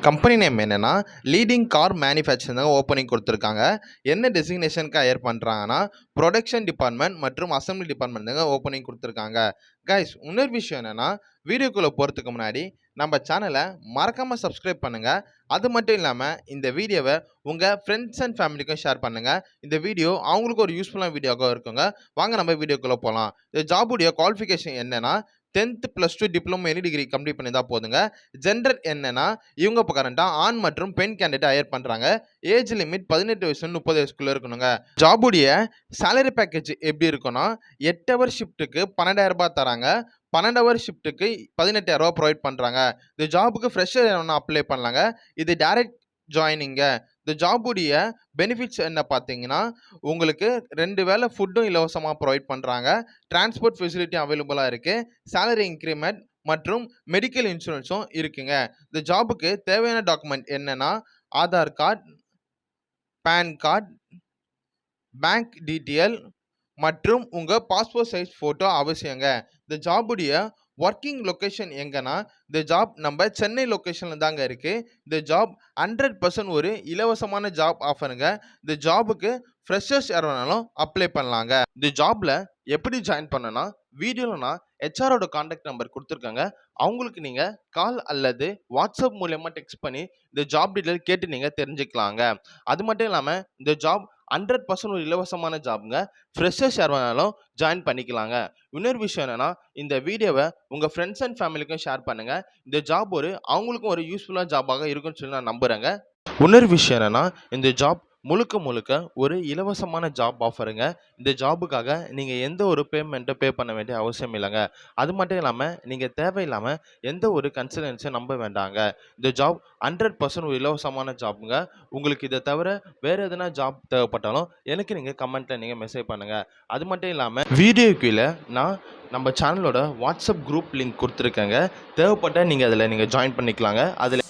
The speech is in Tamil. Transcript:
கம்பெனி நேம் என்னன்னா லீடிங் கார் மேனுஃபேக்சரிங் தான் ஓப்பனிங் கொடுத்துருக்காங்க. என்ன டெசிக்னேஷனுக்கு ஹையர் பண்ணுறாங்கன்னா ப்ரொடக்ஷன் டிபார்ட்மெண்ட் மற்றும் அசம்பிளி டிபார்ட்மெண்ட் தாங்க ஓப்பனிங் கொடுத்துருக்காங்க. கைஸ், இன்னொரு விஷயம் என்னென்னா வீடியோக்குள்ளே போகிறதுக்கு முன்னாடி நம்ம சேனலை மறக்காமல் சப்ஸ்கிரைப் பண்ணுங்கள். அது மட்டும் இல்லாமல் இந்த வீடியோவை உங்கள் ஃப்ரெண்ட்ஸ் அண்ட் ஃபேமிலிக்கும் ஷேர் பண்ணுங்கள். இந்த வீடியோ அவங்களுக்கு ஒரு யூஸ்ஃபுல்லான வீடியோவாக இருக்குங்க. வாங்க நம்ம வீடியோக்குள்ளே போகலாம். இந்த ஜாபுடைய குவாலிஃபிகேஷன் என்னென்னா 10th +2 diploma any degree complete பண்ணி தான் போதுங்க. ஜெண்டர் என்னன்னா இவங்க இப்போ கரண்டாக ஆண் மற்றும் பெண் கேண்டிடேட் ஹையர் பண்ணுறாங்க. ஏஜ் லிமிட் 18 வயசு 30 வயசுக்குள்ளே இருக்கணுங்க. ஜாபுடைய சேலரி பேக்கேஜ் எப்படி இருக்குன்னா 8 ஹவர் ஷிஃப்ட்டுக்கு 12,000 ரூபாய் தராங்க. 12 ஹவர் ஷிஃப்ட்டுக்கு 18,000 ரூபாய் ப்ரொவைட் பண்ணுறாங்க. இந்த ஜாபுக்கு ஃப்ரெஷர் வேணும்னா அப்ளை பண்ணலாங்க. இது டைரக்ட் ஜாயினிங்க. இந்த ஜாபுடைய பெனிஃபிட்ஸ் என்ன பார்த்தீங்கன்னா உங்களுக்கு 2 வேளை ஃபுட்டும் இலவசமாக ப்ரொவைட் பண்ணுறாங்க. டிரான்ஸ்போர்ட் ஃபெசிலிட்டி அவைலபிளாக இருக்குது. சேலரி இன்க்ரிமெண்ட் மற்றும் மெடிக்கல் இன்சூரன்ஸும் இருக்குங்க. இந்த ஜாபுக்கு தேவையான டாக்குமெண்ட் என்னன்னா Aadhaar card, PAN card, bank detail மற்றும் உங்கள் பாஸ்போர்ட் சைஸ் ஃபோட்டோ அவசியங்க. இந்த ஜாபுடைய ஒர்க்கிங் லொக்கேஷன் எங்கன்னா இந்த ஜாப் நம்ம சென்னை லொக்கேஷனில் தாங்க இருக்குது. இந்த ஜாப் 100% ஒரு இலவசமான ஜாப் ஆஃபருங்க. இந்த ஜாபுக்கு ஃப்ரெஷர்ஸ் யாரானாலும் அப்ளை பண்ணலாங்க. இந்த ஜாபில் எப்படி ஜாயின் பண்ணனா வீடியோவில் நான் ஹெச்ஆரோட கான்டாக்ட் நம்பர் கொடுத்துருக்காங்க. அவங்களுக்கு நீங்கள் கால் அல்லது வாட்ஸ்அப் மூலயமா டெக்ஸ்ட் பண்ணி இந்த ஜாப் டீட்டெயில் கேட்டு நீங்கள் தெரிஞ்சுக்கலாங்க. அது மட்டும் இல்லாமல் இந்த ஜாப் 100% ஒரு இலவசமான ஜாப்ங்க. ஃப்ரெஷர்ஸ் யார் வேணாலும் ஜாயின் பண்ணிக்கலாங்க. இன்னொரு விஷயம் என்னென்னா இந்த வீடியோவை உங்கள் ஃப்ரெண்ட்ஸ் அண்ட் ஃபேமிலிக்கும் ஷேர் பண்ணுங்கள். இந்த ஜாப் அவங்களுக்கும் ஒரு யூஸ்ஃபுல்லான ஜாபாக இருக்குன்னு சொல்லி நான் நம்புகிறேங்க. இன்னொரு விஷயம் என்னென்னா இந்த ஜாப் முழுக்க ஒரு இலவசமான ஜாப் ஆஃபருங்க. இந்த ஜாபுக்காக நீங்கள் எந்த ஒரு பேமெண்ட்டை பே பண்ண வேண்டிய அவசியம் இல்லைங்க. அது மட்டும் இல்லாமல் நீங்கள் தேவையில்லாமல் எந்த ஒரு கன்சல்டன்சியும் நம்ப வேண்டாங்க. இந்த ஜாப் 100% ஒரு இலவசமான ஜாப்புங்க. உங்களுக்கு இதை தவிர வேறு எதனா ஜாப் தேவைப்பட்டாலும் எனக்கு நீங்கள் கமெண்ட்டில் நீங்கள் மெசேஜ் பண்ணுங்கள். அது மட்டும் இல்லாமல் வீடியோ கீழே நான் நம்ம சேனலோட வாட்ஸ்அப் குரூப் லிங்க் கொடுத்துருக்கேங்க. தேவைப்பட்டால் நீங்கள் அதில் ஜாயின் பண்ணிக்கலாங்க. அதில்